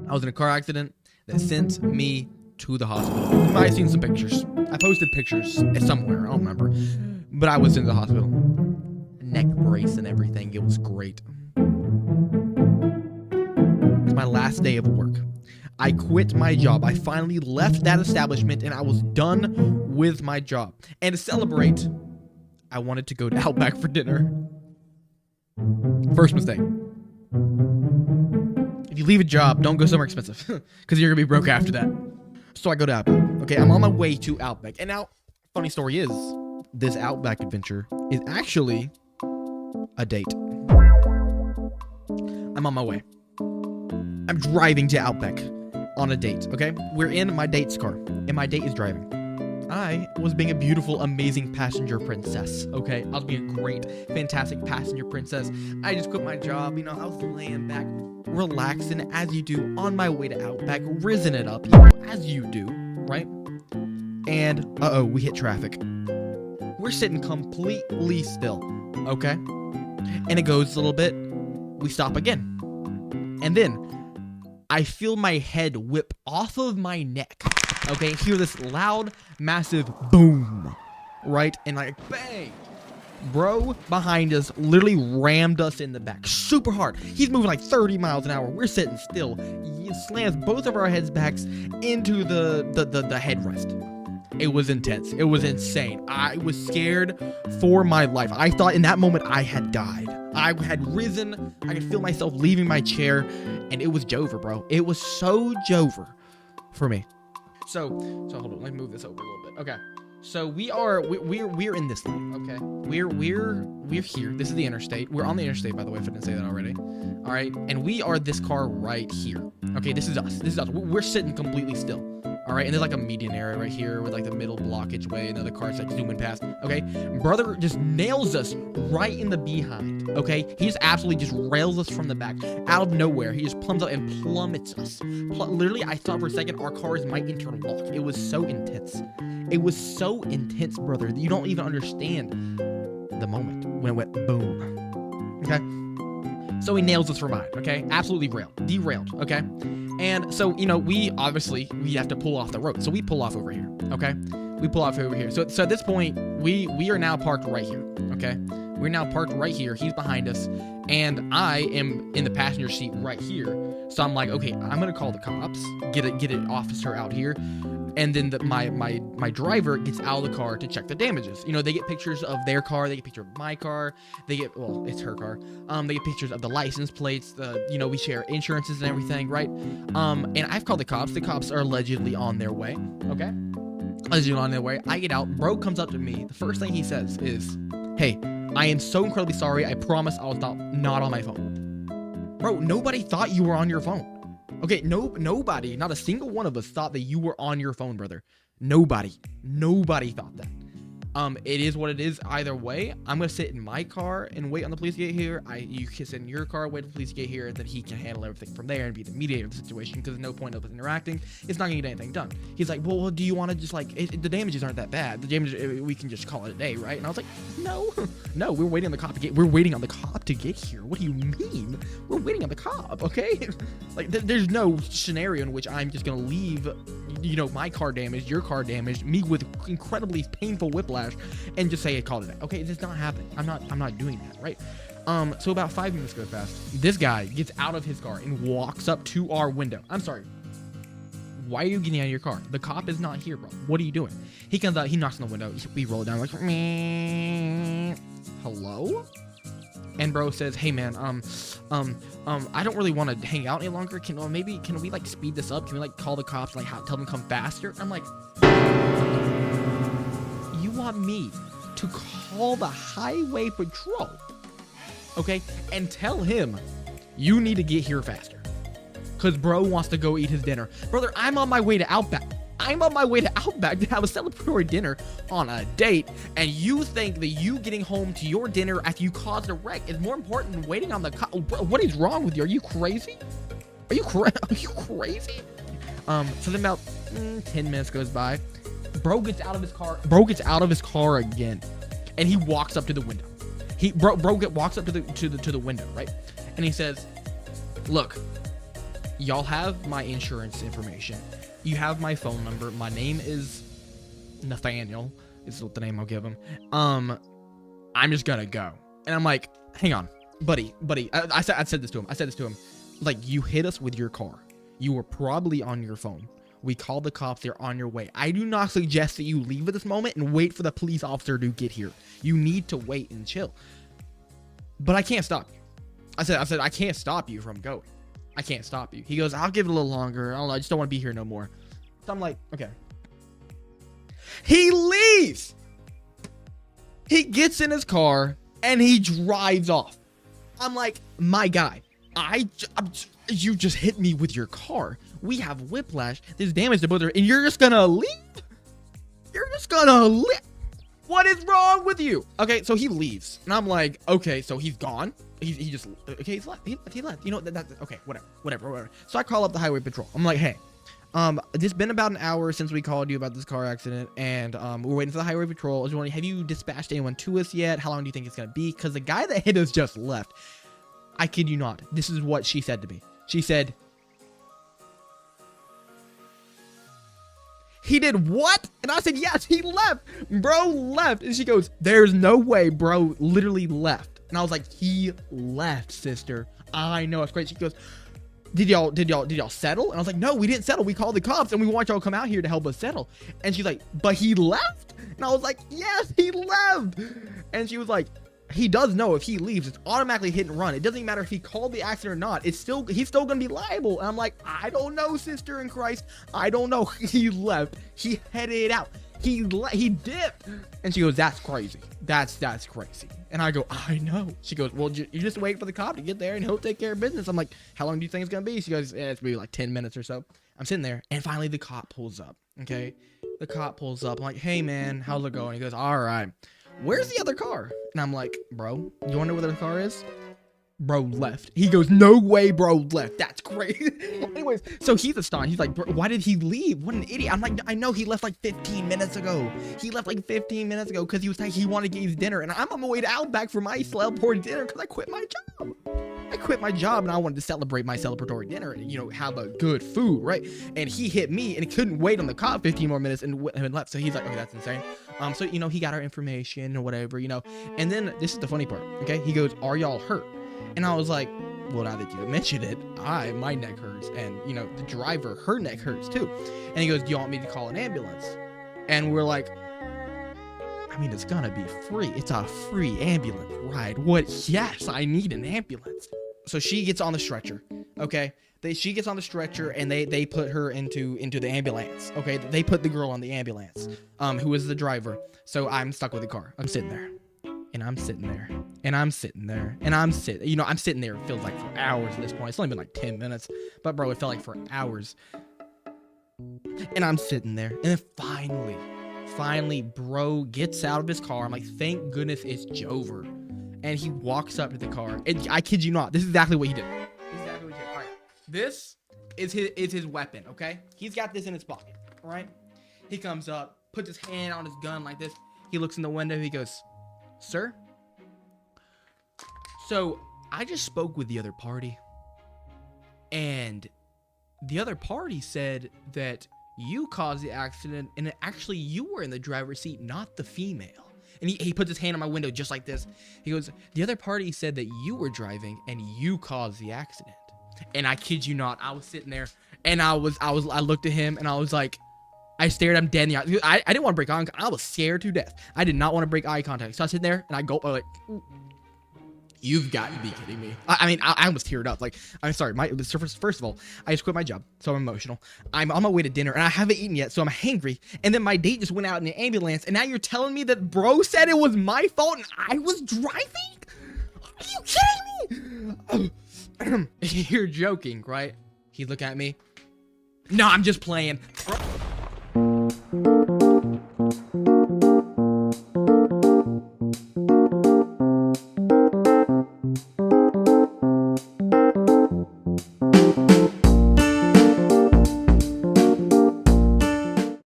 I was in a car accident that sent me to the hospital. You might have seen some pictures. I posted pictures somewhere. I don't remember. But I was in the hospital. Neck brace and everything. It was great. It's my last day of work. I quit my job. I finally left that establishment and I was done with my job. And to celebrate, I wanted to go to Outback for dinner. First mistake. If you leave a job, don't go somewhere expensive because you're going to be broke after that. So I go to Outback. Okay, I'm on my way to Outback. And now, funny story is, this Outback adventure is actually a date. I'm on my way. I'm driving to Outback on a date, okay? We're in my date's car, and my date is driving. I was being a beautiful, amazing passenger princess, okay? I was being a great, fantastic passenger princess. I just quit my job, I was laying back, relaxing, as you do, on my way to Outback, risen it up, as you do, right? And, we hit traffic. We're sitting completely still, okay? And it goes a little bit, we stop again. And then, I feel my head whip off of my neck, okay? Hear this loud, massive boom, right? And like, bang! Bro behind us literally rammed us in the back super hard. He's moving like 30 miles an hour. We're sitting still. He slams both of our heads backs into the headrest. It was intense. It was insane. I was scared for my life. I thought in that moment I had died. I had risen. I could feel myself leaving my chair, and it was Jover, bro. It was so Jover for me. So hold on. Let me move this over a little bit. Okay. So we're in this lane. Okay. We're here. This is the interstate. We're on the interstate, by the way, if I didn't say that already. All right. And we are this car right here. Okay. This is us. We're sitting completely still. All right, and there's like a median area right here with like the middle blockage way. Another car's like zooming past. Okay, brother just nails us right in the behind. Okay, he just absolutely just rails us from the back out of nowhere. He just comes up and plummets us. Literally, I thought for a second our cars might interlock. It was so intense. It was so intense, brother. You don't even understand the moment when it went boom. Okay. So he nails us from behind, okay? Absolutely derailed, okay? And so, we have to pull off the road. So we pull off over here, okay? We pull off over here. So at this point, we are now parked right here, okay? We're now parked right here. He's behind us, and I am in the passenger seat right here. So I'm like, okay, I'm gonna call the cops, get an officer out here, and then my driver gets out of the car to check the damages. They get pictures of their car, they get pictures of my car, it's her car. They get pictures of the license plates, we share insurances and everything, right? And I've called the cops. The cops are allegedly on their way, okay? Allegedly on their way. I get out, bro comes up to me. The first thing he says is, hey, I am so incredibly sorry. I promise I'll stop not on my phone. Bro, nobody thought you were on your phone. Okay, nobody, not a single one of us thought that you were on your phone, brother. Nobody thought that. It is what it is either way. I'm gonna sit in my car and wait on the police to get here. You can sit in your car, wait for the police to get here, and then he can handle everything from there and be the mediator of the situation, because there's no point of us interacting. It's not gonna get anything done. He's like, well, do you want to just the damages aren't that bad. The damages, we can just call it a day, right? And I was like, no, we're waiting on the cop to get. We're waiting on the cop to get here. What do you mean? We're waiting on the cop, okay? There's no scenario in which I'm just gonna leave, my car damaged, your car damaged, me with incredibly painful whiplash, and just say it called it. Okay, it's not happening. I'm not doing that, right? So about 5 minutes go past. This guy gets out of his car and walks up to our window. I'm sorry. Why are you getting out of your car? The cop is not here, bro. What are you doing? He comes out. He knocks on the window. We roll it down like, hello? And bro says, hey man, I don't really want to hang out any longer. Can we like speed this up? Can we like call the cops and like tell them to come faster? I'm like, you want me to call the highway patrol, okay, and tell him you need to get here faster, because bro wants to go eat his dinner. Brother, I'm on my way to Outback. I'm on my way to Outback to have a celebratory dinner on a date, and you think that you getting home to your dinner after you caused a wreck is more important than waiting on the cop? What is wrong with you? Are you crazy? Are you crazy? So then about 10 minutes goes by. Bro gets out of his car again, and he walks up to the window. Bro walks up to the window, right? And he says, look, y'all have my insurance information. You have my phone number. My name is Nathaniel, is what the name I'll give him. I'm just gonna go. And I'm like, hang on, buddy. I said this to him. Like, you hit us with your car. You were probably on your phone. We called the cops. They're on your way. I do not suggest that you leave at this moment and wait for the police officer to get here. You need to wait and chill. But I can't stop you. I said, I can't stop you from going. I can't stop you. He goes, I'll give it a little longer. I don't know. I just don't want to be here no more. So I'm like, okay. He leaves. He gets in his car and he drives off. I'm like, my guy, you just hit me with your car. We have whiplash. There's damage to both of us, and you're just gonna leave? You're just gonna leave? What is wrong with you? Okay, so he leaves, and I'm like, okay, so he's gone. He just, okay, he's left. He left. You know, that's okay, whatever. So I call up the highway patrol. I'm like, hey, it's been about an hour since we called you about this car accident, and we're waiting for the highway patrol. I was wondering, have you dispatched anyone to us yet? How long do you think it's gonna be? Because the guy that hit us just left. I kid you not. This is what she said to me. She said, he did what? And I said, yes, he left. Bro left. And she goes, there's no way bro literally left. And I was like, he left, sister. I know, it's great. She goes, did y'all settle? And I was like, no, we didn't settle. We called the cops and we want y'all to come out here to help us settle. And she's like, but he left? And I was like, yes, he left. And she was like, he does know if he leaves, it's automatically hit and run. It doesn't even matter if he called the accident or not. He's still gonna be liable. And I'm like, I don't know, sister in Christ. I don't know. He left. He headed out. He dipped. And she goes, that's crazy. That's crazy. And I go, I know. She goes, well, you just wait for the cop to get there and he'll take care of business. I'm like, how long do you think it's gonna be? She goes, it's gonna be like 10 minutes or so. I'm sitting there, and finally the cop pulls up. Okay, the cop pulls up. I'm like, hey man, how's it going? He goes, all right. Where's the other car? And I'm like, bro, you wanna know where the car is? Bro left. He goes, no way bro left. That's crazy. Anyways, so he's astonished. He's like, bro, why did he leave? What an idiot. I'm like, I know he left like 15 minutes ago. He left like 15 minutes ago because he was like, he wanted to get his dinner. And I'm on my way to Outback for my celebratory dinner because I quit my job. I quit my job and I wanted to celebrate my celebratory dinner and, you know, have a good food, right? And he hit me and he couldn't wait on the cop 15 more minutes and left. So he's like, okay, that's insane. So, you know, he got our information or whatever, you know. And then this is the funny part, okay? He goes, are y'all hurt? And I was like, well, now that you mentioned it, my neck hurts. And, you know, the driver, her neck hurts too. And he goes, do you want me to call an ambulance? And we're like, I mean, it's gonna be free. It's a free ambulance ride. What? Yes, I need an ambulance. So she gets on the stretcher, okay? She gets on the stretcher and they put her into the ambulance, okay? They put the girl on the ambulance, who is the driver. So I'm stuck with the car. I'm sitting there. And I'm sitting there, and I'm sitting there, and I'm sitting, you know, I'm sitting there. It feels like for hours at this point. It's only been like 10 minutes, but bro, it felt like for hours. And I'm sitting there, and then finally, bro gets out of his car. I'm like, thank goodness it's Jover. And he walks up to the car, and I kid you not, this is exactly what he did. All right, this is his weapon, okay? He's got this in his pocket, all right? He comes up, puts his hand on his gun like this. He looks in the window. He goes, sir, so I just spoke with the other party, and the other party said that you caused the accident, and actually you were in the driver's seat, not the female. And he puts his hand on my window just like this. He goes, the other party said that you were driving and you caused the accident. And I kid you not, I was sitting there and I looked at him and I was like, I stared at him dead in the eye. I didn't want to break eye contact. I was scared to death. I did not want to break eye contact. So I sit there and I go, like, you've got to be kidding me. I mean, I almost teared up. Like, I'm sorry. First of all, I just quit my job, so I'm emotional. I'm on my way to dinner and I haven't eaten yet, so I'm hangry. And then my date just went out in the ambulance, and now you're telling me that bro said it was my fault and I was driving? Are you kidding me? You're joking, right? He looked at me. No, I'm just playing.